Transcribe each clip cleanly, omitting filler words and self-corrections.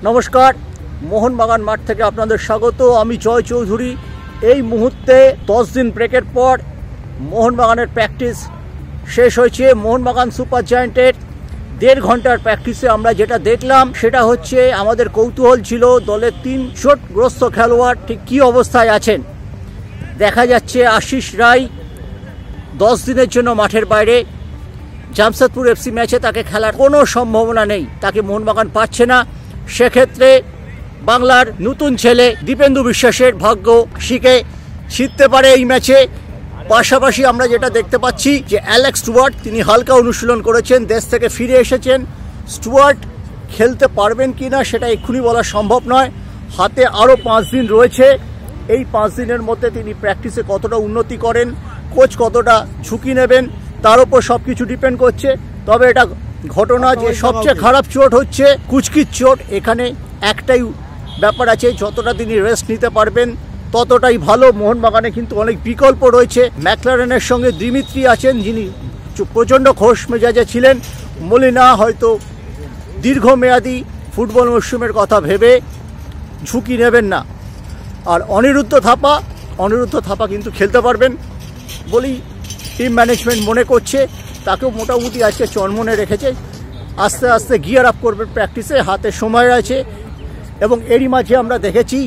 নমস্কার, মোহনবাগান মাঠ থেকে আপনাদের স্বাগত। আমি জয় চৌধুরী। এই মুহূর্তে 10 দিন ব্রেকের পর মোহনবাগানের প্র্যাকটিস শেষ হয়েছে। মোহনবাগান সুপার জায়ান্টের 1.5 ঘন্টার প্র্যাকটিসে আমরা যেটা দেখলাম সেটা হচ্ছে, আমাদের কৌতূহল ছিল দলের 3 চোটগ্রস্ত খেলোয়াড় ঠিক কী অবস্থায় আছেন। দেখা যাচ্ছে আশিস রায় 10 দিনের জন্য মাঠের বাইরে। জামশেদপুর এফসি ম্যাচে তাকে খেলার কোনো সম্ভাবনা নেই, তাকে মোহনবাগান পাচ্ছে না। সেক্ষেত্রে বাংলার নতুন ছেলে দীপেন্দু বিশ্বাসের ভাগ্য শিখে ছিটতে পারে এই ম্যাচে। পাশাপাশি আমরা যেটা দেখতে পাচ্ছি যে অ্যালেক্স স্টুয়ার্ট তিনি হালকা অনুশীলন করেছেন, দেশ থেকে ফিরে এসেছেন। স্টুয়ার্ট খেলতে পারবেন কি না সেটা এক্ষুনি বলা সম্ভব নয়। হাতে আরও 5 দিন রয়েছে। এই 5 দিনের মধ্যে তিনি প্র্যাকটিসে কতটা উন্নতি করেন, কোচ কতটা ঝুঁকি নেবেন, তার উপর সব কিছু ডিপেন্ড করছে। তবে এটা ঘটনা যে সবচেয়ে খারাপ চোট হচ্ছে কুচকির চোট। এখানে একটাই ব্যাপার আছে, যতটা তিনি রেস্ট নিতে পারবেন ততটাই ভালো। মোহনবাগানে কিন্তু অনেক বিকল্প রয়েছে। ম্যাকলারেনের সঙ্গে দিমিত্রি আছেন, যিনি প্রচণ্ড খোশ মেজাজে ছিলেন। মলিনা হয়তো দীর্ঘমেয়াদী ফুটবল মরশুমের কথা ভেবে ঝুঁকি নেবেন না। আর অনিরুদ্ধ থাপা কিন্তু খেলতে পারবেন বলেই টিম ম্যানেজমেন্ট মনে করছে। তাকেও মোটামুটি আজকে চনমনে রেখেছে। আস্তে আস্তে গিয়ার আপ করবে প্র্যাকটিসে, হাতে সময় আছে। এবং এরই মাঝে আমরা দেখেছি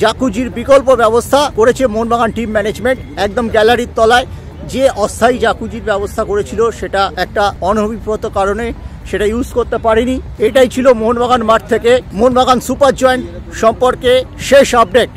জাকুজির বিকল্প ব্যবস্থা করেছে মোহনবাগান টিম ম্যানেজমেন্ট। একদম গ্যালারির তলায় যে অস্থায়ী জাকুজির ব্যবস্থা করেছিল সেটা একটা অনভিপ্রেত কারণে সেটা ইউজ করতে পারেনি। এটাই ছিল মোহনবাগান মাঠ থেকে মোহনবাগান সুপার জয়েন্ট সম্পর্কে শেষ আপডেট।